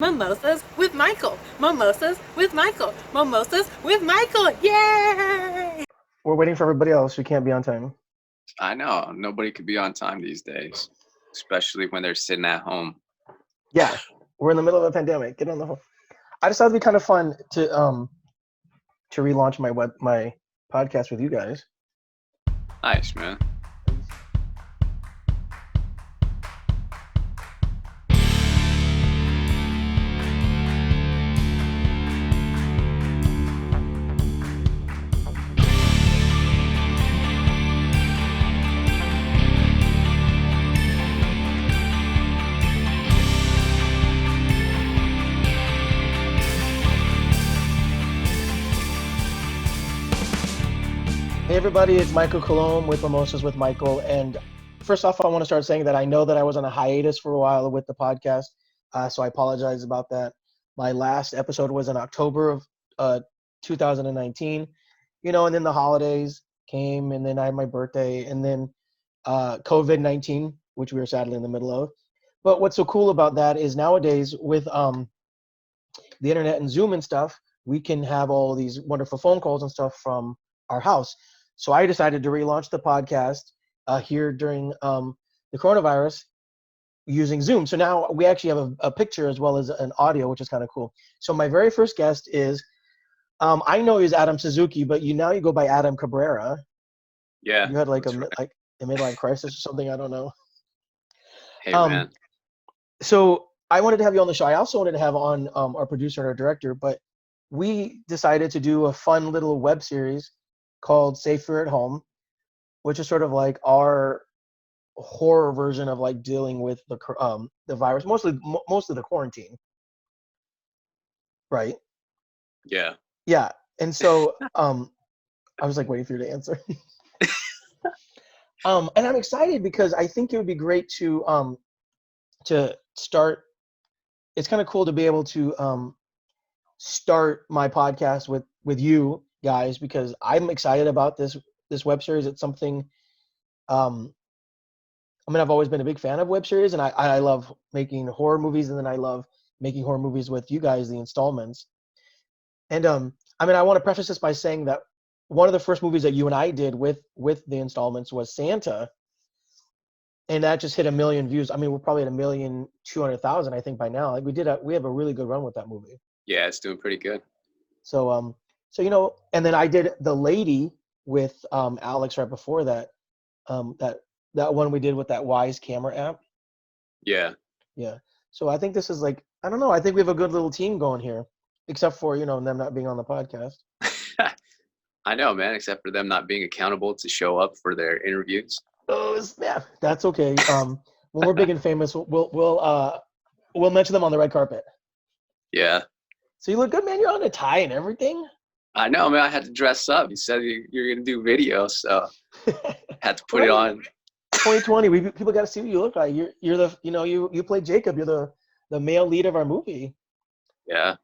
Mimosas with Michael. Mimosas with Michael. Mimosas with Michael. Yay! We're waiting for everybody else who can't be on time. I know. Nobody could be on time these days, especially when they're sitting at home. Yeah, we're in the middle of a pandemic. Get on the phone. I just thought it'd be kind of fun to relaunch my podcast with you guys. Nice, man. Hey everybody, it's Michael Colomb with Mimosas with Michael. And first off, I want to start saying that I know that I was on a hiatus for a while with the podcast, so I apologize about that. My last episode was in October of 2019, and then the holidays came, and then I had my birthday, and then COVID-19, which we were sadly in the middle of. But what's so cool about that is nowadays with the internet and Zoom and stuff, we can have all these wonderful phone calls and stuff from our house. So I decided to relaunch the podcast here during the coronavirus using Zoom. So now we actually have a picture as well as an audio, which is kind of cool. So my very first guest is, I know he's Adam Suzuki, but you go by Adam Cabrera. Yeah. You had like a midlife crisis or something. I don't know. Hey, man. So I wanted to have you on the show. I also wanted to have on our producer and our director, but we decided to do a fun little web series called Safer at Home, which is sort of like our horror version of like dealing with the virus, mostly the quarantine, right? Yeah. Yeah. And so I was like waiting for you to answer. And I'm excited because I think it would be great to start. It's kind of cool to be able to start my podcast with you guys, because I'm excited about this web series. It's something I've always been a big fan of web series, and I love making horror movies, and then I love making horror movies with you guys, the installments. And I want to preface this by saying that one of the first movies that you and I did with the installments was Santa, and that just hit 1 million views. We're probably at 1,200,000, I think, by now. Like we have a really good run with that movie. Yeah, it's doing pretty good. So and then I did The Lady with Alex right before that. That one we did with that Wise camera app. Yeah. Yeah. So I think this is like, I don't know, I think we have a good little team going here, except for, them not being on the podcast. I know, man, except for them not being accountable to show up for their interviews. Oh, yeah, that's okay. When we're big and famous, we'll mention them on the red carpet. Yeah. So you look good, man. You're on a tie and everything. I know, man. I had to dress up. You said you're gonna do video, so had to put it on. 2020, people got to see what you look like. You're the you play Jacob. You're the male lead of our movie. Yeah.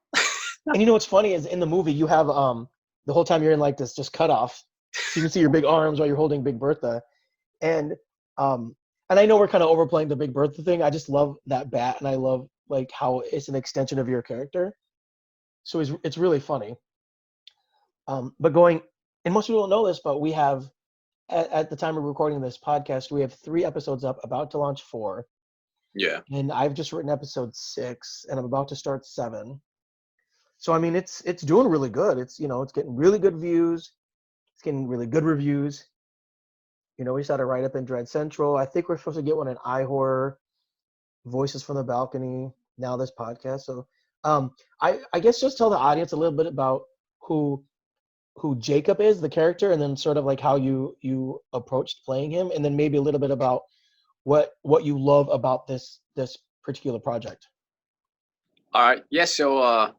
And what's funny is in the movie you have the whole time you're in like this just cut off, so you can see your big arms while you're holding Big Bertha, and I know we're kind of overplaying the Big Bertha thing. I just love that bat, and I love like how it's an extension of your character. So it's really funny. But and most people don't know this, but we have, at the time of recording this podcast, we have 3 episodes up, about to launch 4. Yeah. And I've just written episode 6, and I'm about to start 7. So it's doing really good. It's it's getting really good views. It's getting really good reviews. We just had a write up in Dread Central. I think we're supposed to get one in iHorror, Voices from the Balcony, now this podcast. So I guess just tell the audience a little bit about who Jacob is, the character, and then sort of like how you approached playing him, and then maybe a little bit about what you love about this particular project. All right. Yeah. So,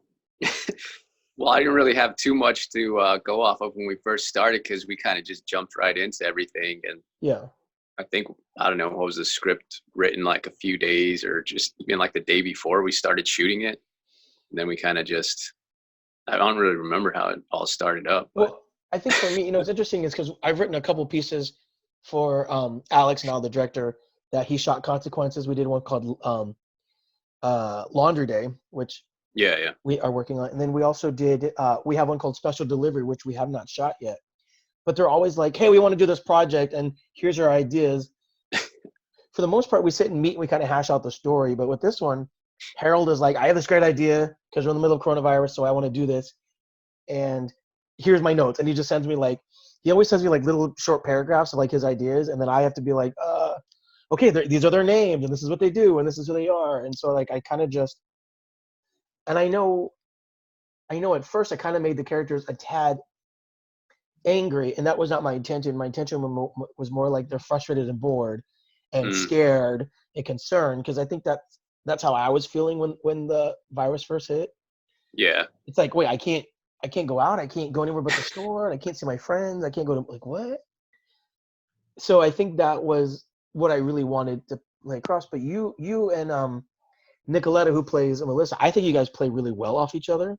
well, I didn't really have too much to go off of when we first started, because we kind of just jumped right into everything. And yeah, I think, I don't know, what was the script written like a few days or just even like the day before we started shooting it. And then we kind of I don't really remember how it all started up. But. Well, I think for me, what's interesting is because I've written a couple pieces for Alex, now the director, that he shot Consequences. We did one called Laundry Day, which Yeah. we are working on. And then we also did, we have one called Special Delivery, which we have not shot yet. But they're always like, hey, we want to do this project, and here's our ideas. For the most part, we sit and meet and we kind of hash out the story. But with this one, Harold is like, I have this great idea because we're in the middle of coronavirus, so I want to do this. And here's my notes. And he just sends me like, he always sends me like little short paragraphs of like his ideas. And then I have to be like, okay, these are their names and this is what they do and this is who they are. And so like, I kind of just, and I know at first I kind of made the characters a tad angry, and that was not my intention. My intention was more like they're frustrated and bored and scared and concerned, because I think that's how I was feeling when the virus first hit. Yeah. It's like, wait, I can't go out, I can't go anywhere but the store, and I can't see my friends, I can't go to, like, what? So I think that was what I really wanted to lay across. But you and Nicoletta, who plays Melissa, I think you guys play really well off each other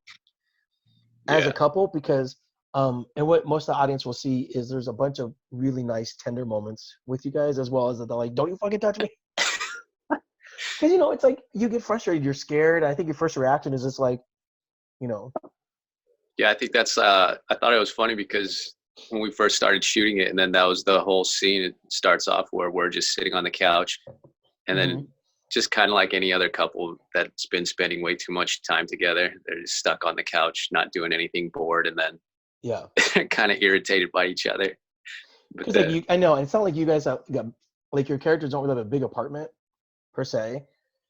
as a couple, because and what most of the audience will see is there's a bunch of really nice tender moments with you guys, as well as that they're like, don't you fucking touch me. Because, you know, it's like you get frustrated, you're scared. I think your first reaction is just like, you know. Yeah, I think that's, I thought it was funny because when we first started shooting it, and then that was the whole scene, it starts off where we're just sitting on the couch, and then just kind of like any other couple that's been spending way too much time together, they're just stuck on the couch, not doing anything, bored, and then kind of irritated by each other. Because like I know it's not like you guys have like your characters don't really have a big apartment per se,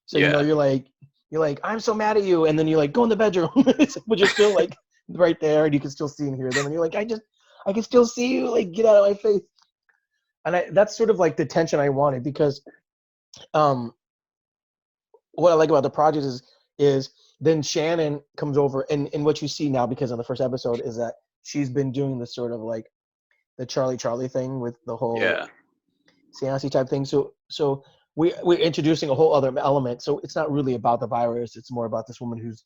so you know you're like I'm so mad at you, and then you like go in the bedroom, but you're still like right there, and you can still see and hear them, and you're like I can still see you, like get out of my face. And that's sort of like the tension I wanted, because what I like about the project is then Shannon comes over, and what you see now because of the first episode is that she's been doing this sort of like the Charlie thing with the whole seance type thing. So we're introducing a whole other element. So it's not really about the virus. It's more about this woman who's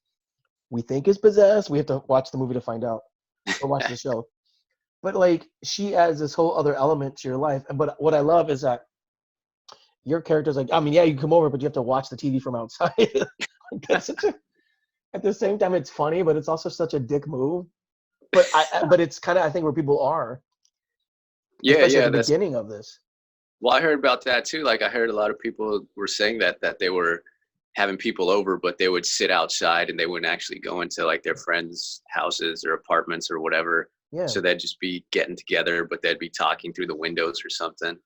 we think is possessed. We have to watch the movie to find out, or watch the show. But like she adds this whole other element to your life. But what I love is that your character's like, I mean, yeah, you come over, but you have to watch the TV from outside. At the same time, it's funny, but it's also such a dick move. But it's kind of, I think, where people are. Especially at the beginning of this. Well, I heard about that too. Like I heard a lot of people were saying that they were having people over, but they would sit outside and they wouldn't actually go into like their friends' houses or apartments or whatever. Yeah. So they'd just be getting together, but they'd be talking through the windows or something.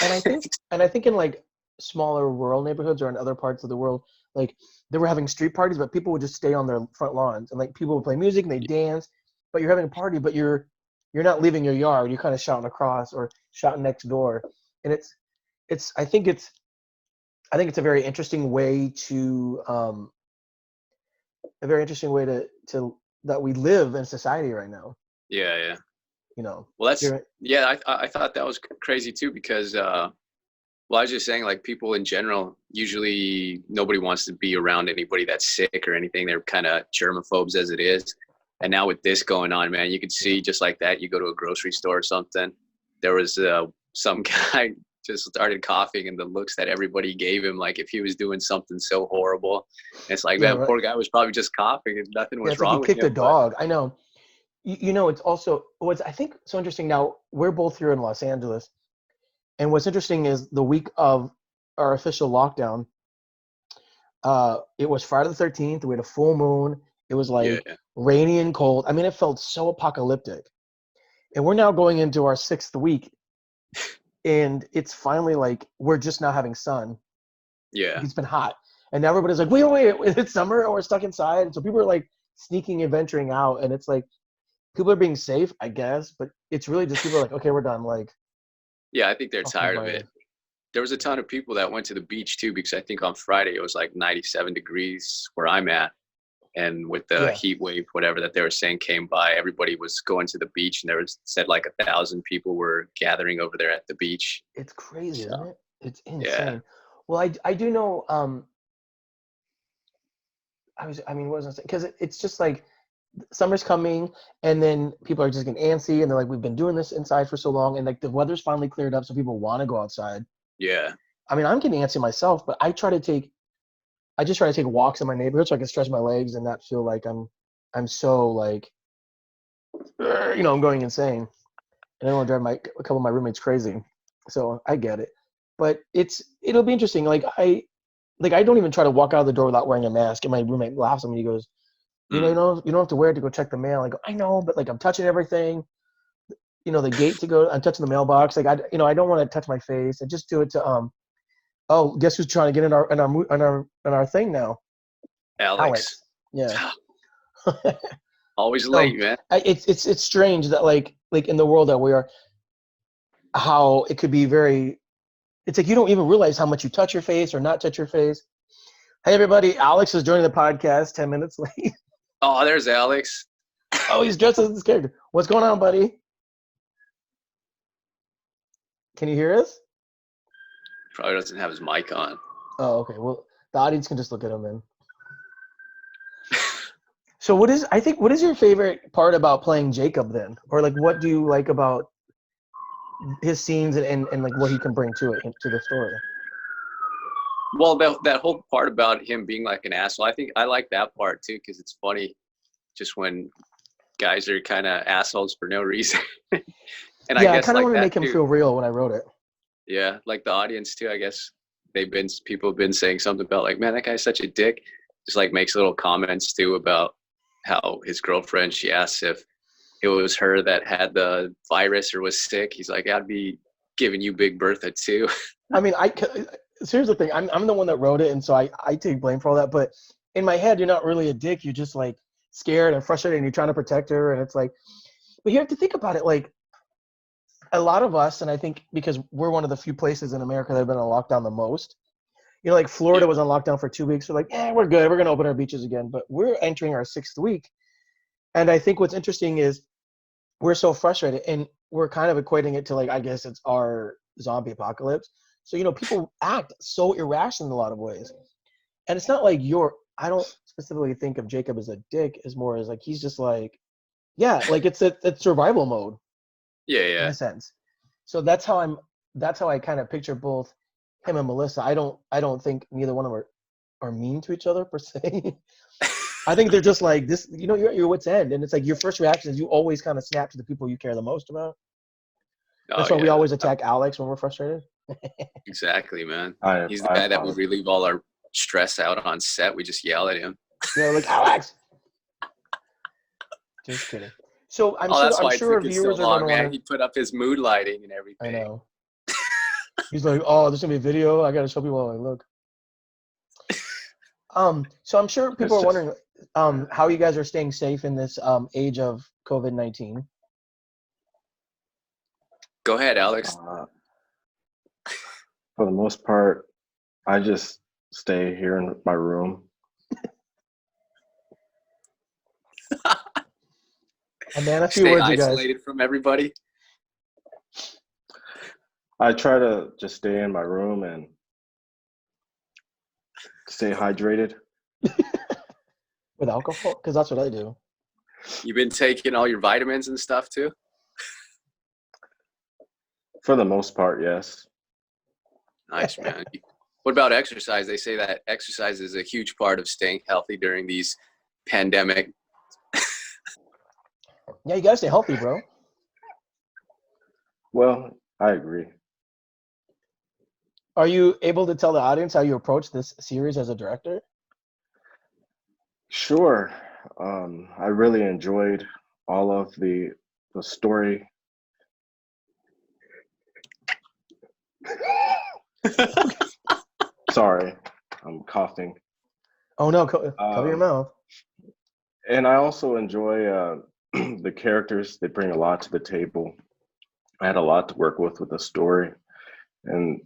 And I think in like smaller rural neighborhoods or in other parts of the world, like they were having street parties, but people would just stay on their front lawns, and like people would play music and they dance, but you're having a party, but you're not leaving your yard. You're kind of shouting across or shouting next door. And I think it's a very interesting way to that we live in society right now. Yeah. You know. Well, I thought that was crazy too, because I was just saying, like, people in general, usually nobody wants to be around anybody that's sick or anything. They're kind of germaphobes as it is. And now with this going on, man, you could see just like that. You go to a grocery store or something. There was some guy just started coughing, and the looks that everybody gave him, like if he was doing something so horrible. And it's like, man, poor guy was probably just coughing and nothing was wrong with him. He kicked a dog. I know. You know, it's also what's I think so interesting. Now we're both here in Los Angeles, and what's interesting is the week of our official lockdown. It was Friday the 13th. We had a full moon. It was like rainy and cold. I mean, it felt so apocalyptic. And we're now going into our 6th week, and it's finally like we're just now having sun. Yeah, it's been hot, and now everybody's like, wait, it's summer, and we're stuck inside. And so people are like sneaking and venturing out, and it's like people are being safe, I guess, but it's really just people are like, okay, we're done. Like, yeah, I think they're tired of it. There was a ton of people that went to the beach too, because I think on Friday it was like 97 degrees where I'm at. And with the heat wave, whatever that they were saying came by, everybody was going to the beach, and there was said like 1,000 people were gathering over there at the beach. It's crazy, isn't it? It's insane. Yeah. Well, I do know. What was I saying? Because it's just like summer's coming, and then people are just getting antsy, and they're like, we've been doing this inside for so long, and like the weather's finally cleared up, so people want to go outside. Yeah. I mean, I'm getting antsy myself, but I try to take I just try to take walks in my neighborhood so I can stretch my legs and not feel like I'm so like, I'm going insane. And I don't want to drive a couple of my roommates crazy. So I get it. But it'll be interesting. I don't even try to walk out of the door without wearing a mask. And my roommate laughs at me. He goes, you don't have to wear it to go check the mail. I go, I know, but like I'm touching everything. The gate to go. I'm touching the mailbox. Like I don't want to touch my face. I just do it to Oh, guess who's trying to get in our thing now? Alex. Yeah. Always late, man. It's strange that like in the world that we are, how it could be very. It's like you don't even realize how much you touch your face or not touch your face. Hey everybody, Alex is joining the podcast 10 minutes late. Oh, there's Alex. Oh, he's dressed as this character. What's going on, buddy? Can you hear us? Probably doesn't have his mic on. Oh, okay. Well, the audience can just look at him then. So what is your favorite part about playing Jacob then? Or like what do you like about his scenes and like what he can bring to the story? Well, that whole part about him being like an asshole, I think I like that part too, because it's funny just when guys are kind of assholes for no reason. And yeah, I guess kind of like want to make him feel real when I wrote it. Yeah, like the audience too, I guess people have been saying something about like, man, that guy's such a dick. Just like makes little comments too about how his girlfriend, she asks if it was her that had the virus or was sick. He's like, I'd be giving you Big Bertha too. I mean, so here's the thing. I'm the one that wrote it, and so I take blame for all that. But in my head, you're not really a dick. You're just like scared and frustrated, and you're trying to protect her. And it's like, but you have to think about it. Like a lot of us, and I think because we're one of the few places in America that have been on lockdown the most. Like Florida was on lockdown for 2 weeks. We're like, we're good. We're going to open our beaches again. But we're entering our 6th week. And I think what's interesting is we're so frustrated. And we're kind of equating it to like, I guess it's our zombie apocalypse. So, people act so irrational in a lot of ways. And it's not like I don't specifically think of Jacob as a dick as more as like, he's just like, like it's survival mode. Yeah. In a sense. So that's how I kind of picture both him and Melissa. I don't think neither one of them are mean to each other per se. I think they're just like this, you're at your wit's end. And it's like your first reaction is you always kind of snap to the people you care the most about. That's why we always attack Alex when we're frustrated. Exactly, man. He's the guy that we relieve all our stress out on set. We just yell at him. Yeah, like Alex. Just kidding. So I'm sure our viewers are going to want to. He put up his mood lighting and everything. I know. He's like, oh, there's gonna be a video. I gotta show people how I look. So I'm sure people are wondering how you guys are staying safe in this age of COVID-19. Go ahead, Alex. For the most part, I just stay here in my room. A man, a few Stay words, you guys. Isolated from everybody. I try to just stay in my room and stay hydrated. With alcohol? Because that's what I do. You've been taking all your vitamins and stuff too? For the most part, yes. Nice, man. What about exercise? They say that exercise is a huge part of staying healthy during these pandemic. Yeah, you gotta stay healthy, bro. Well, I agree. Are you able to tell the audience how you approach this series as a director? Sure. I really enjoyed all of the story. Sorry, I'm coughing. Oh no, cover your mouth. And I also enjoy the characters. They bring a lot to the table. I had a lot to work with the story. And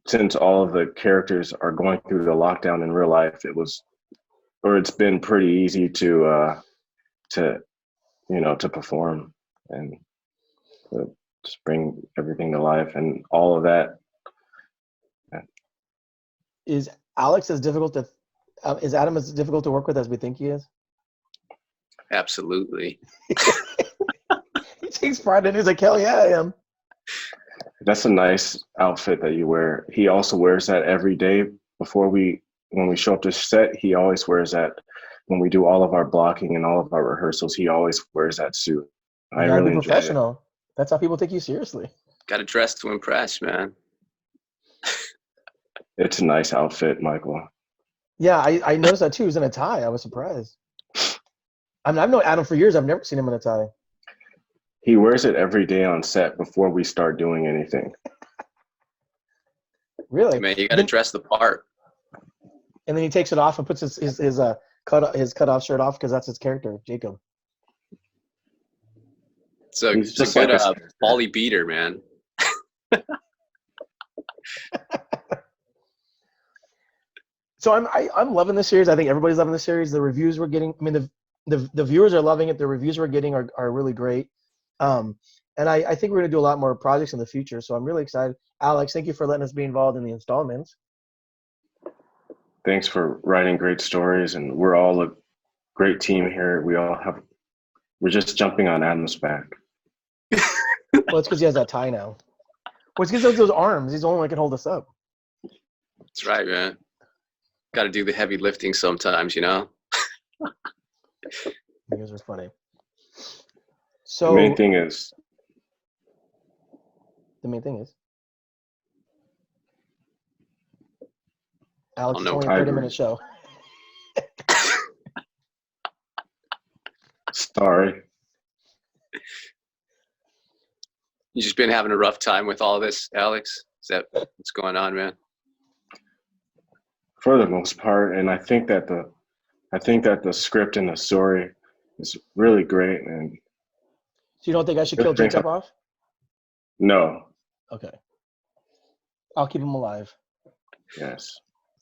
since all of the characters are going through the lockdown in real life, it's been pretty easy to perform and just bring everything to life and all of that. Is Alex as difficult to? Is Adam as difficult to work with as we think he is? Absolutely. He takes pride in it. He's like, hell yeah, I am. That's a nice outfit that you wear. He also wears that every day before we when we show up to set, he always wears that. When we do all of our blocking and all of our rehearsals, he always wears that suit. I You gotta really be enjoy it. professional. That's how people take you seriously. Got to dress to impress, man. It's a nice outfit, Michael. Yeah, I noticed that too. He was in a tie. I was surprised. I mean, I've known Adam for years. I've never seen him in a tie. He wears it every day on set before we start doing anything. Really? Man, you got to dress the part. And then he takes it off and puts his cut off shirt off because that's his character, Jacob. So He's it's a just good like a- volley beater, man. So I'm loving this series. I think everybody's loving this series. The reviews we're getting, I mean, the viewers are loving it. The reviews we're getting are really great. And I think we're going to do a lot more projects in the future. So I'm really excited. Alex, thank you for letting us be involved in the installments. Thanks for writing great stories, and we're all a great team here. We're just jumping on Adam's back. Well, it's because he has that tie now. Well, it's because of those arms. He's the only one that can hold us up. That's right, man. Got to do the heavy lifting sometimes, you know? You guys are funny. The So main thing is, Alex, it's no, only a I 30-minute agree. show. sorry. You just been having a rough time with all this, Alex? Is that what's going on, man? For the most part, and I think that the script and the story is really great. And So you don't think I should kill Jacob off? no, Okay. I'll keep him alive. yes,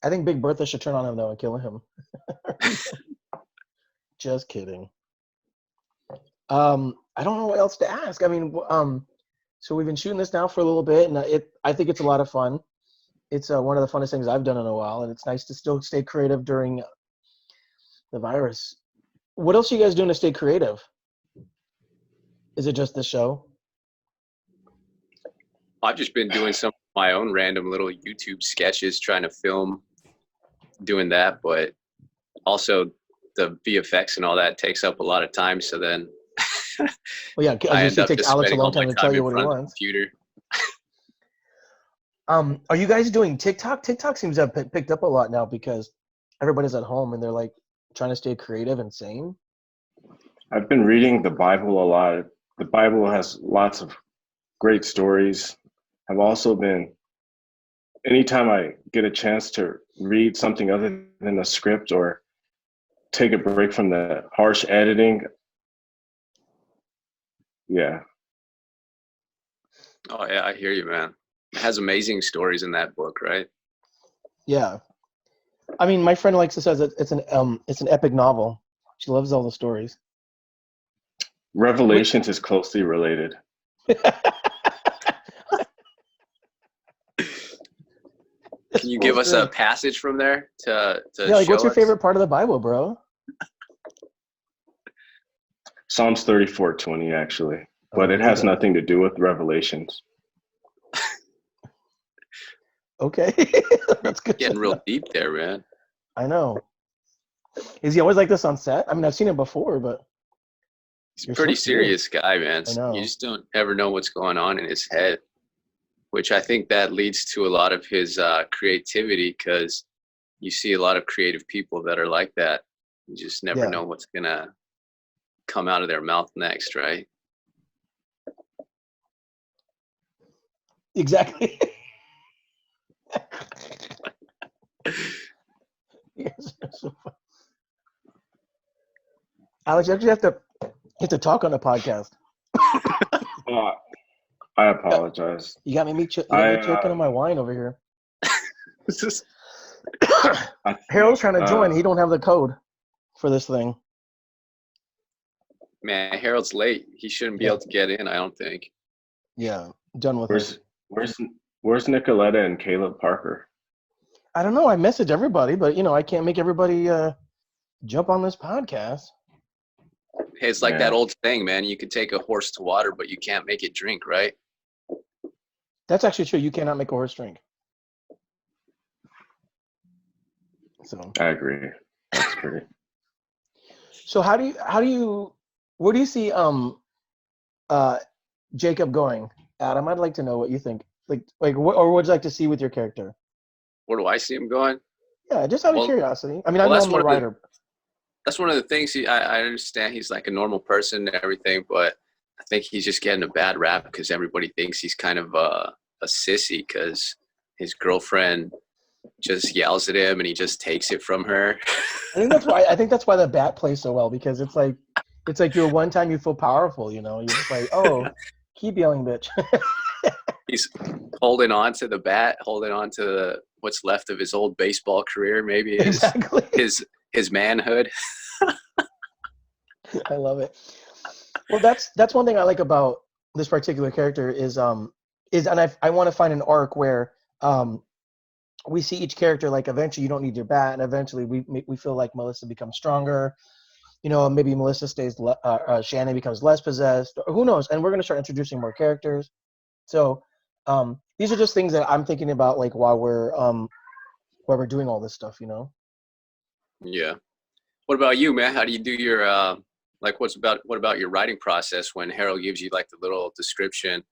I think Big Bertha should turn on him, though, and kill him. Just kidding. I don't know what else to ask. I mean, so we've been shooting this now for a little bit, and I think it's a lot of fun. It's one of the funnest things I've done in a while, and it's nice to still stay creative during the virus. What else are you guys doing to stay creative? Is it just the show? I've just been doing some of my own random little YouTube sketches, trying to film, doing that, but also the VFX and all that takes up a lot of time. So then Well, yeah, I as end you up say, it takes just Alex a spending long all my time to tell time you in what he front of the wants. computer. Are you guys doing TikTok? TikTok seems to have picked up a lot now because everybody's at home and they're like trying to stay creative and sane. I've been reading the Bible a lot. The Bible has lots of great stories. I've also been, anytime I get a chance to read something other than a script or take a break from the harsh editing, yeah. Oh yeah, I hear you, man. It has amazing stories in that book, right? Yeah. I mean, my friend likes to says it's an epic novel. She loves all the stories. Revelations is closely related. Can you give us a passage from there to Yeah, like show what's your us? favorite part of the Bible, bro? Psalms 34:20 actually, but it has nothing to do with Revelations. Okay. That's good. Getting real deep there, man. I know. Is he always like this on set? I mean, I've seen him before, but He's a You're pretty so serious. serious guy, man. I know. You just don't ever know what's going on in his head, which I think that leads to a lot of his creativity, because you see a lot of creative people that are like that. You just never Yeah. know what's going to come out of their mouth next, right? exactly. Yes, that's so funny. Alex, you actually have to talk on the podcast. I apologize. You got me choking on my wine over here. It's just, Harold's trying to join. He don't have the code for this thing. man, Harold's late. He shouldn't be able to get in, I don't think. Yeah, done with it. Where's Nicoletta and Caleb Parker? I don't know. I message everybody, but I can't make everybody jump on this podcast. Hey, it's like Yeah. that old thing, man. You could take a horse to water, but you can't make it drink, right? That's actually true. You cannot make a horse drink. So I agree. That's pretty. So where do you see uh Jacob going? Adam, I'd like to know what you think. Like what, or what would you like to see with your character? Where do I see him going? Yeah, just out of Well, curiosity. I mean, I well, know that's I'm the one of the writer. that's one of the things. I understand he's like a normal person and everything, but I think he's just getting a bad rap because everybody thinks he's kind of a sissy because his girlfriend just yells at him and he just takes it from her. I think that's why the bat plays so well, because it's like your one time you feel powerful, you know. You're just like, oh, keep yelling, bitch. He's holding on to the bat, holding on to what's left of his old baseball career, maybe Exactly. his manhood. I love it. Well, that's one thing I like about this particular character is and I want to find an arc where we see each character, like, eventually you don't need your bat, and eventually we feel like Melissa becomes stronger. You know, maybe Melissa stays, Shannon becomes less possessed. Who knows? And we're going to start introducing more characters. So these are just things that I'm thinking about, like, while we're doing all this stuff, you know. Yeah. What about you, man? How do you do your what about your writing process when Harold gives you like the little description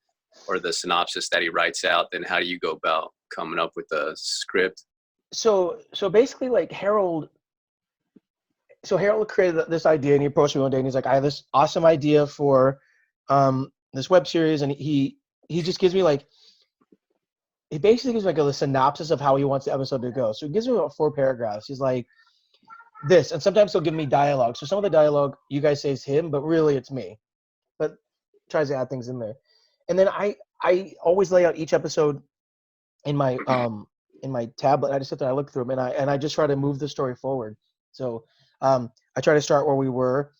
or the synopsis that he writes out? Then how do you go about coming up with the script? So basically, like, Harold created this idea, and he approached me one day, and he's like, I have this awesome idea for this web series, and he just gives me like, he basically gives like a synopsis of how he wants the episode to go. So he gives me about 4 paragraphs. He's like, this, and sometimes he'll give me dialogue. So some of the dialogue you guys say is him, but really it's me. But tries to add things in there. And then I always lay out each episode in my tablet. I just sit there, I look through them, and I just try to move the story forward. So I try to start where we were,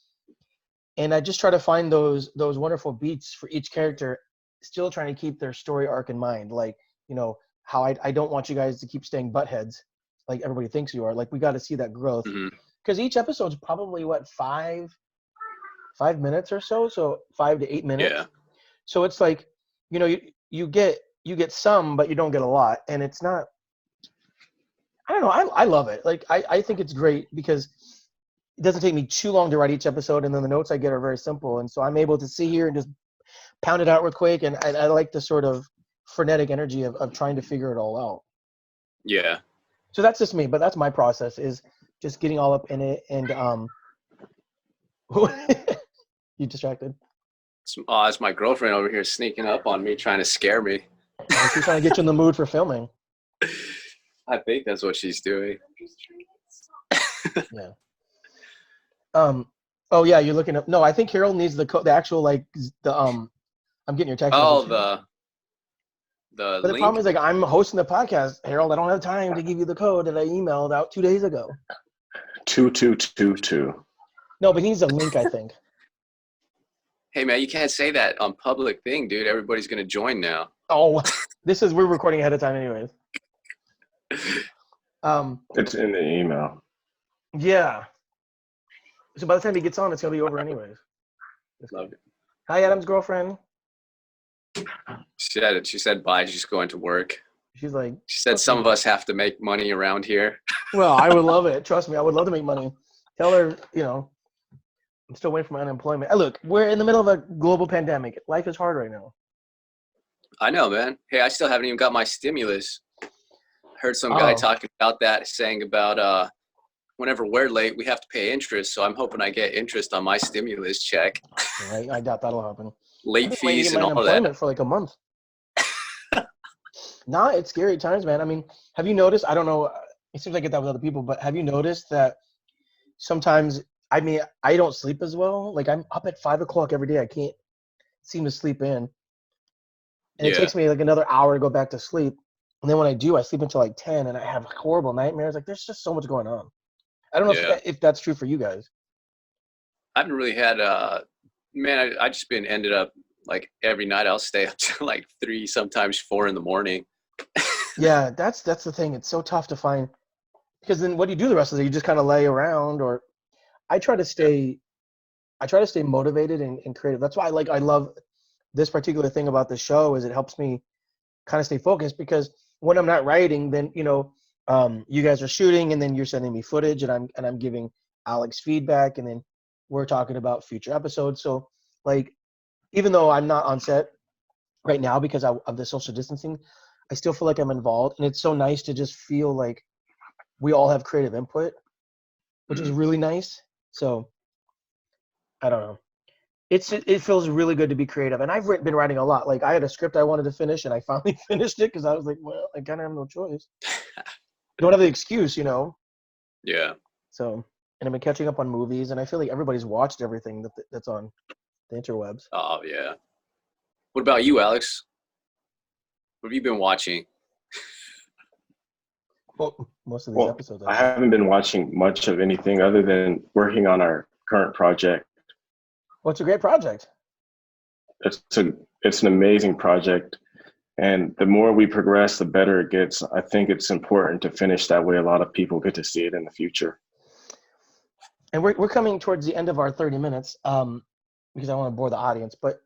and I just try to find those wonderful beats for each character, still trying to keep their story arc in mind. Like, you know, how I don't want you guys to keep staying buttheads like everybody thinks you are. Like, we got to see that growth, because each episode's probably what, 5 minutes or so 5 to 8 minutes. Yeah. So it's like, you know, you get some, but you don't get a lot, and it's not, I don't know, I love it. Like, I think it's great because it doesn't take me too long to write each episode, and then the notes I get are very simple, and so I'm able to sit here and just pound it out real quick, and I like the sort of frenetic energy of trying to figure it all out. Yeah. So that's just me, but that's my process, is just getting all up in it. And you distracted? It's my girlfriend over here sneaking up on me, trying to scare me. She's trying to get you in the mood for filming. I think that's what she's doing. Yeah. Oh yeah, you're looking up. No, I think Harold needs the actual, like, I'm getting your text. Oh, message. the But the link. problem is, like, I'm hosting the podcast, Harold. I don't have time to give you the code that I emailed out 2 days ago. 2222. No, but he needs a link, I think. Hey man, you can't say that on public thing, dude. Everybody's gonna join now. Oh, we're recording ahead of time, anyways. It's in the email. Yeah. So by the time he gets on, it's gonna be over, anyways. Love it. Hi, Adam's girlfriend. She said bye. She's going to work. She's like. She said some of us have to make money around here. Well, I would love it. Trust me, I would love to make money. Tell her, you know, I'm still waiting for my unemployment. Look, we're in the middle of a global pandemic. Life is hard right now. I know, man. Hey, I still haven't even got my stimulus. Heard some guy talking about that, saying about whenever we're late, we have to pay interest. So I'm hoping I get interest on my stimulus check. I doubt that'll happen. Late fees and all unemployment that. For like a month. Nah, it's scary times, man. I mean, have you noticed? I don't know. It seems like I get that with other people, but have you noticed that sometimes? I mean, I don't sleep as well. Like, I'm up at 5 o'clock every day. I can't seem to sleep in, and it takes me like another hour to go back to sleep. And then when I do, I sleep until like 10, and I have horrible nightmares. Like, there's just so much going on. I don't know if that's true for you guys. I haven't really had man, I just been ended up like every night I'll stay up to like 3, sometimes 4 in the morning. Yeah, that's the thing. It's so tough to find, because then what do you do the rest of the day? You just kind of lay around, or I try to stay motivated and creative. That's why I love this particular thing about the show, is it helps me kind of stay focused, because when I'm not writing, then, you know, you guys are shooting, and then you're sending me footage, and I'm giving Alex feedback, and then we're talking about future episodes. So like, even though I'm not on set right now because of the social distancing, I still feel like I'm involved, and it's so nice to just feel like we all have creative input, which is really nice. So I don't know. It feels really good to be creative, and I've been writing a lot. Like I had a script I wanted to finish, and I finally finished it because I was like, well, I kind of have no choice. You don't have the excuse, you know. Yeah. So, and I've been catching up on movies, and I feel like everybody's watched everything that's on the interwebs. Oh yeah. What about you, Alex? What have you been watching? Well, most of these episodes. I haven't been watching much of anything other than working on our current project. Well, it's a great project. It's an amazing project, and the more we progress, the better it gets. I think it's important to finish that way. A lot of people get to see it in the future. And we're coming towards the end of our 30 minutes, because I want to bore the audience. But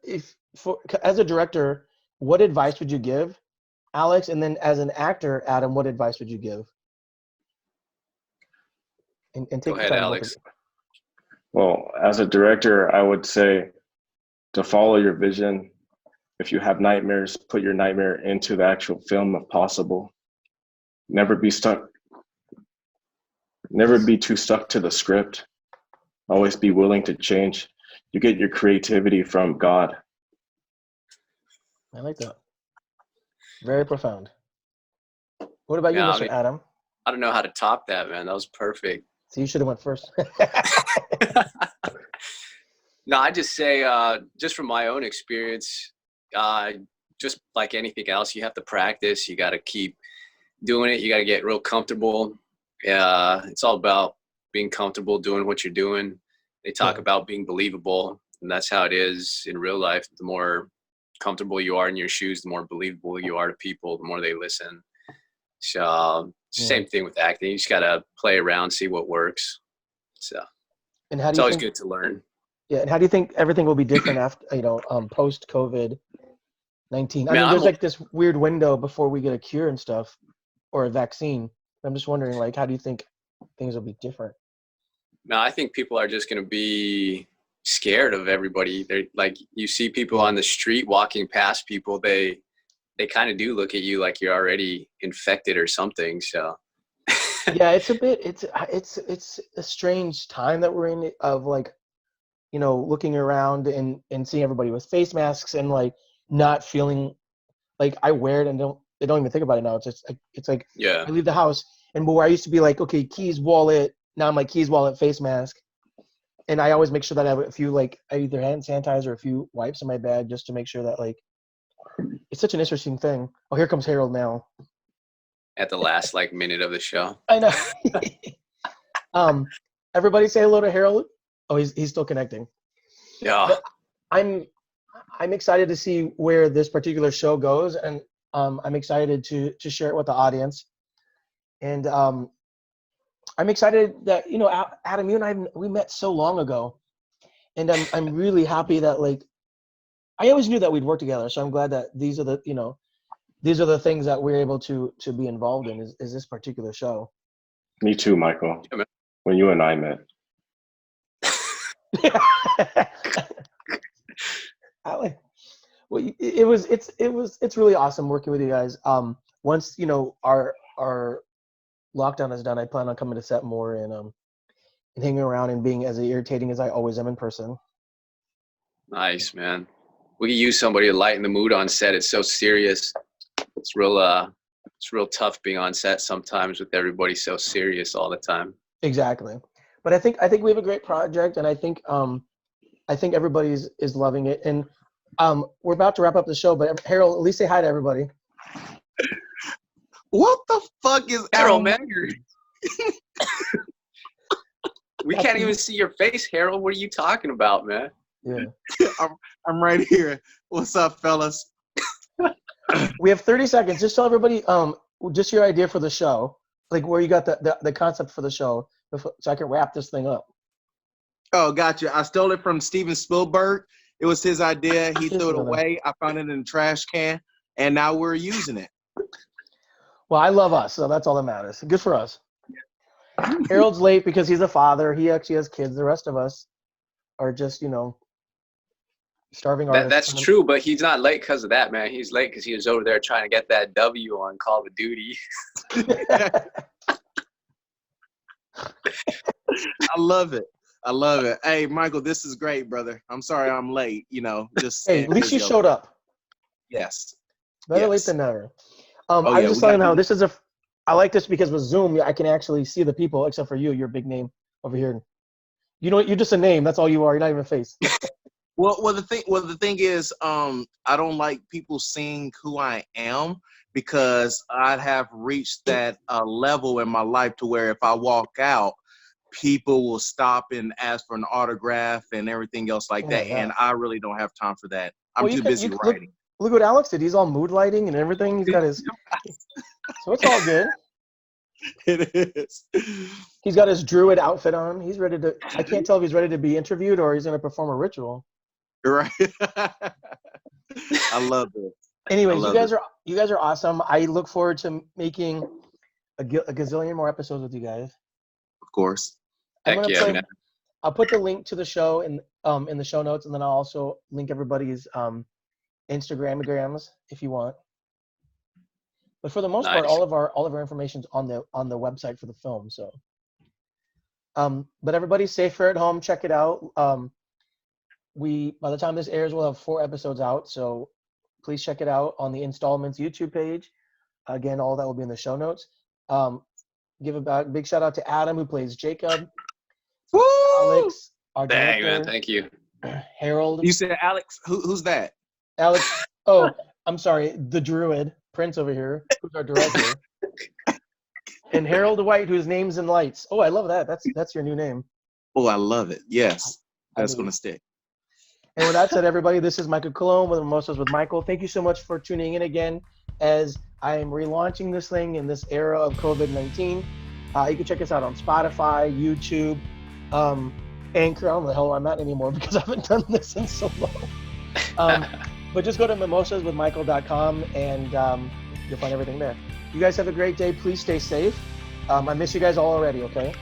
as a director, what advice would you give, Alex? And then as an actor, Adam, what advice would you give? And take Go ahead, Alex. Well, as a director, I would say to follow your vision. If you have nightmares, put your nightmare into the actual film if possible. Never be stuck. Never be too stuck to the script. Always be willing to change. You get your creativity from God. I like that. Very profound. What about you, Mr. Adam? I don't know how to top that, man. That was perfect. So you should have went first. No, I just say, just from my own experience, just like anything else, you have to practice. You got to keep doing it. You got to get real comfortable. It's all about being comfortable doing what you're doing. They talk about being believable, and that's how it is in real life. The more comfortable you are in your shoes, the more believable you are to people, the more they listen. So same thing with acting. You just got to play around, see what works. So and how do it's you always think, good to learn. Yeah, and how do you think everything will be different after, post COVID-19? I mean, there's like this weird window before we get a cure and stuff, or a vaccine. I'm just wondering, like, how do you think things will be different? No, I think people are just going to be scared of everybody. They're like, you see people on the street walking past people, they kind of do look at you like you're already infected or something. So yeah, it's a strange time that we're in, of like, looking around and seeing everybody with face masks and like not feeling like I wear it and don't even think about it now. It's like yeah, I leave the house and where I used to be like, okay, keys, wallet. Now I'm like keys, wallet, face mask. And I always make sure that I have a few, like, either hand sanitizer or a few wipes in my bag just to make sure that, like, it's such an interesting thing. Oh, here comes Harold now. At the last, minute of the show. I know. Everybody say hello to Harold. Oh, he's still connecting. Yeah. But I'm excited to see where this particular show goes, and I'm excited to share it with the audience. And I'm excited that, Adam, you and I, we met so long ago, and I'm really happy that, like, I always knew that we'd work together. So I'm glad that these are the things that we're able to be involved in is this particular show. Me too, Michael. When you and I met. Well, it's really awesome working with you guys. Once our lockdown is done, I plan on coming to set more and hanging around and being as irritating as I always am in person. Nice, man. We can use somebody to lighten the mood on set. It's so serious. It's real tough being on set sometimes with everybody so serious all the time. Exactly. But I think we have a great project, and I think everybody is loving it. And we're about to wrap up the show, but Harold, at least say hi to everybody. What the fuck is Harold, man? We can't even see your face, Harold. What are you talking about, man? Yeah. I'm right here. What's up, fellas? We have 30 seconds. Just tell everybody just your idea for the show, like where you got the concept for the show, so I can wrap this thing up. Oh, gotcha. I stole it from Steven Spielberg. It was his idea. He threw it away. I found it in the trash can, and now we're using it. Well, I love us, so that's all that matters. Good for us. Harold's late because he's a father. He actually has kids. The rest of us are just, starving artists. That's true, but he's not late because of that, man. He's late because he was over there trying to get that W on Call of Duty. I love it. I love it. Hey, Michael, this is great, brother. I'm sorry I'm late. Just Hey, at least you showed up. Yes. Better late Yes. than never. Oh, I was yeah, just we telling gotta how do this is I like this because with Zoom, I can actually see the people, except for you, your big name over here. You know what? You're just a name. That's all you are. You're not even a face. Well, the thing is, I don't like people seeing who I am because I'd have reached that level in my life to where if I walk out, people will stop and ask for an autograph and everything else like Oh my that, and God. I really don't have time for that. I'm Well, too busy writing. Look what Alex did. He's all mood lighting and everything. He's got his. So it's all good. It is. He's got his druid outfit on. He's ready to. I can't tell if he's ready to be interviewed or he's going to perform a ritual. Right. I love it. Anyways, love you guys are awesome. I look forward to making a gazillion more episodes with you guys. Of course. I'm Heck gonna yeah, put. man. I'll put the link to the show in the show notes, and then I'll also link everybody's Instagrams if you want. But for the most part, Nice. all of our information's on the website for the film. So, but everybody's safer at home. Check it out. By the time this airs, we'll have 4 episodes out. So please check it out on the Installments YouTube page. Again, all that will be in the show notes. Give a big shout out to Adam, who plays Jacob. Woo! Alex, our Dang, director. man. Thank you. Harold. You said Alex. Who's that? Alex. Oh, I'm sorry. The Druid, Prince over here, who's our director. And Harold White, whose name's in lights. Oh, I love that. That's your new name. Oh, I love it. Yes, that's mean- gonna stick. And with that said, everybody, this is Michael Cologne with Mimosas with Michael. Thank you so much for tuning in again as I am relaunching this thing in this era of COVID-19. You can check us out on Spotify, YouTube, Anchor. I don't know the hell I'm at anymore because I haven't done this in so long. But just go to mimosaswithmichael.com and you'll find everything there. You guys have a great day. Please stay safe. I miss you guys all already, okay?